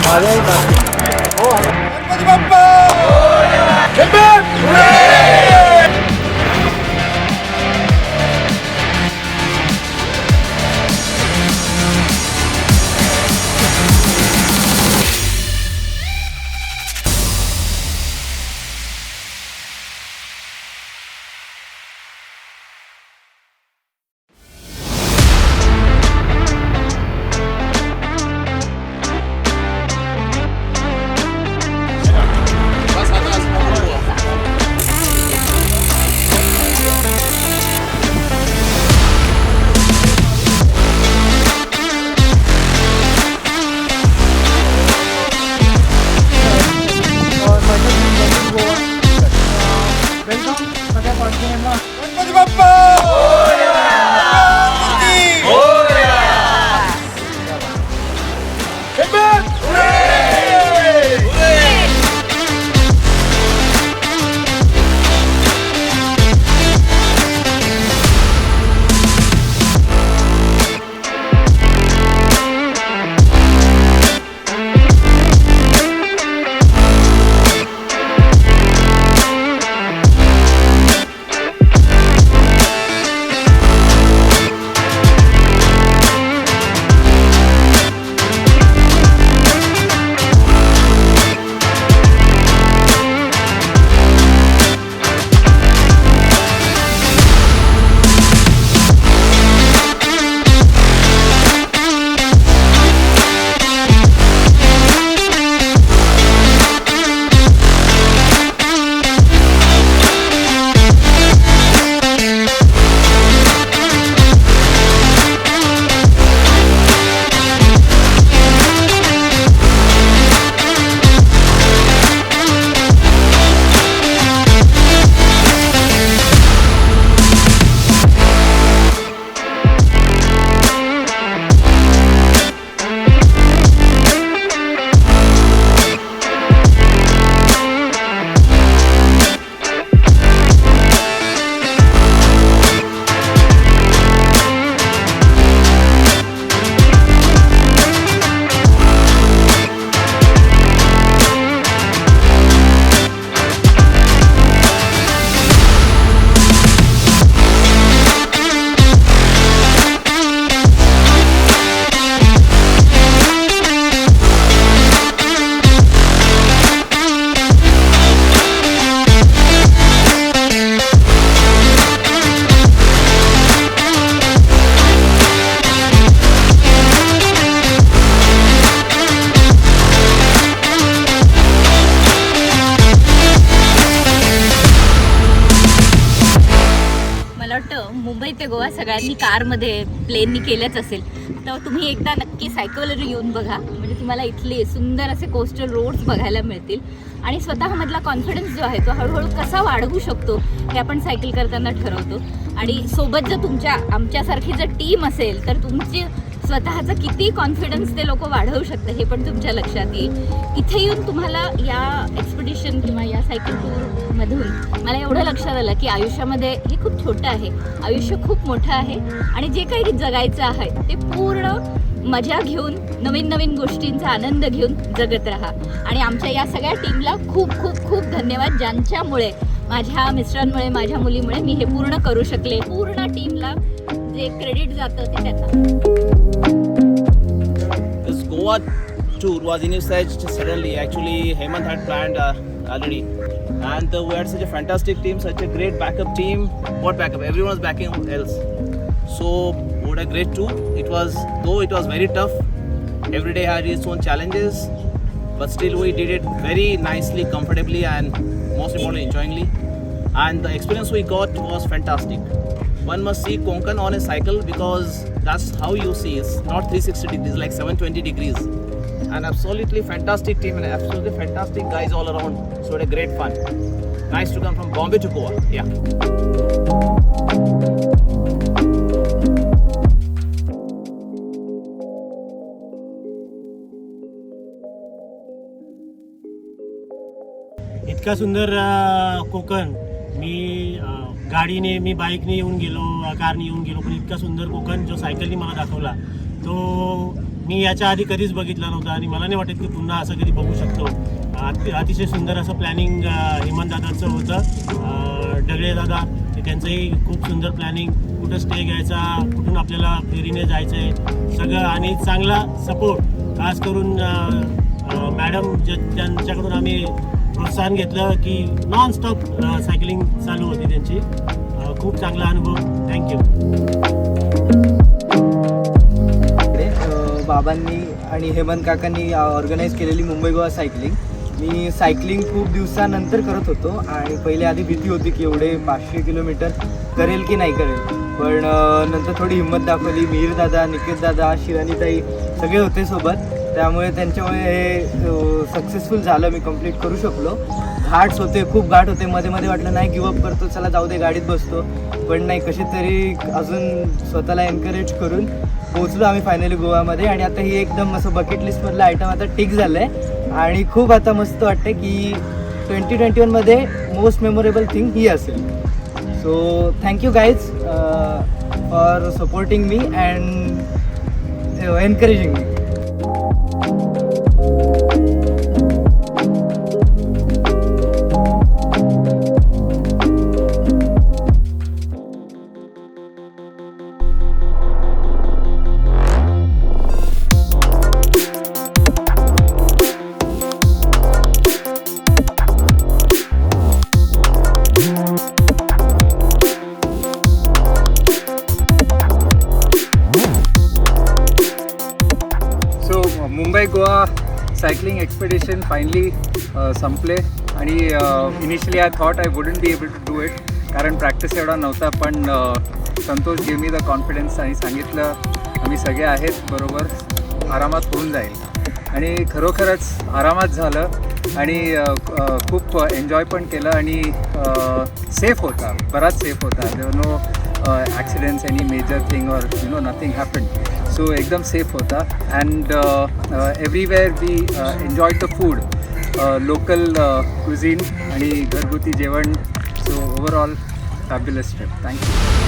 माझ्याही हो गणपती बाप्पा गणपती बाप्पा मुंबई ते गोवा सगळ्यांनी कारमध्ये प्लेननी केलंच असेल, तर तुम्ही एकदा नक्की सायकलवर येऊन बघा. म्हणजे तुम्हाला इथले सुंदर असे कोस्टल रोड्स बघायला मिळतील आणि स्वतःमधला कॉन्फिडन्स जो आहे तो हळूहळू कसा वाढवू शकतो हे आपण सायकल करताना ठरवतो. आणि सोबत जर आमच्यासारखी जर टीम असेल तर तुमची स्वतःचा किती कॉन्फिडन्स ते लोक वाढवू शकतात हे पण तुमच्या लक्षात येईल. इथे येऊन तुम्हाला या एक्सपिडिशन किंवा या सायकल टूरमधून मला एवढं लक्षात आलं की आयुष्यामध्ये हे खूप छोटं आहे, आयुष्य खूप मोठं आहे आणि जे काही जगायचं आहे ते पूर्ण मजा घेऊन नवीन नवीन गोष्टींचा आनंद घेऊन जगत राहा. आणि आमच्या या सगळ्या टीमला खूप खूप खूप धन्यवाद, ज्यांच्यामुळे माझ्या मिस्टरांमुळे माझ्या मुलीमुळे मी हे पूर्ण करू शकले. पूर्ण टीमला जे क्रेडिट जातं ते त्यांना. This Goa tour was initiated suddenly. Actually, Hemant had planned already, and we had such a fantastic team, such a great backup team. What backup? Everyone was backing else. So, what a great tour it was. Though it was very tough, every day had its own challenges, but still we did it very nicely, comfortably, and most importantly, enjoyingly. And the experience we got was fantastic. One must see Konkan on a cycle because that's how you see. It's not 360 degrees, like 720 degrees. An absolutely fantastic team and absolutely fantastic guys all around. So it a great fun. Nice to come from Bombay to Goa. Yeah. इतका सुंदर कोकण मी गाडीने मी बाईकने येऊन गेलो, कारने येऊन गेलो, पण इतका सुंदर कोकण जो सायकलनी मला दाखवला तो मी याच्या आधी कधीच बघितला नव्हता आणि मला नाही वाटत की पुन्हा असं कधी बघू शकतो. अतिशय सुंदर असं प्लॅनिंग हेमंत दादांचं होतं. डगळे दादा त्यांचंही खूप सुंदर प्लॅनिंग, कुठं स्टे घ्यायचा, कुठून आपल्याला फेरीने जायचं आहे सगळं, आणि चांगला सपोर्ट खास करून मॅडम त्यांच्याकडून आम्ही प्रोत्साहन घेतलं की नॉन स्टॉप सायकलिंग चालू होती त्यांची. खूप चांगला अनुभव. थँक्यू. बाबांनी आणि हेमंत काकांनी ऑर्गनाईज केलेली मुंबई गोवा सायकलिंग. मी सायकलिंग खूप दिवसानंतर करत होतो आणि पहिले आधी भीती होती की एवढे 500 किलोमीटर करेल की नाही करेल, पण नंतर थोडी हिंमत दाखवली. मिहीर दादा, निकेत दादा, शिवानीताई सगळे होते सोबत, त्यामुळे त्यांच्यामुळे हे सक्सेसफुल झालं. मी कंप्लीट करू शकलो. घाट्स होते, खूप घाट होते. मध्ये मध्ये वाटलं नाही गिवअप करतो, चला जाऊ दे गाडीत बसतो, पण नाही, कशी तरी अजून स्वतःला एनकरेज करून पोहोचलो आम्ही फायनली गोवामध्ये. आणि आता ही एकदम असं बकेट लिस्टमधलं आयटम आता टिक झालं आहे आणि खूप आता मस्त वाटतं की 2021मध्ये मोस्ट मेमोरेबल थिंग ही असेल. So thank you guys for supporting me and encouraging me. Mumbai Goa cycling expedition finally संपले आणि initially I thought I wouldn't be able to do it, कारण प्रॅक्टिस एवढा नव्हता, पण Santosh give me the confidence आणि सांगितलं आम्ही सगळे आहेत बरोबर, आरामात होऊन जाईल. आणि खरोखरच आरामात झालं आणि खूप एन्जॉय पण केलं आणि सेफ होता, बराच सेफ होता. There were no accidents, any major thing or nothing happen. So एकदम सेफ होता. And everywhere we enjoyed the food, local cuisine आणि घरगुती जेवण. So overall fabulous trip. Thank you.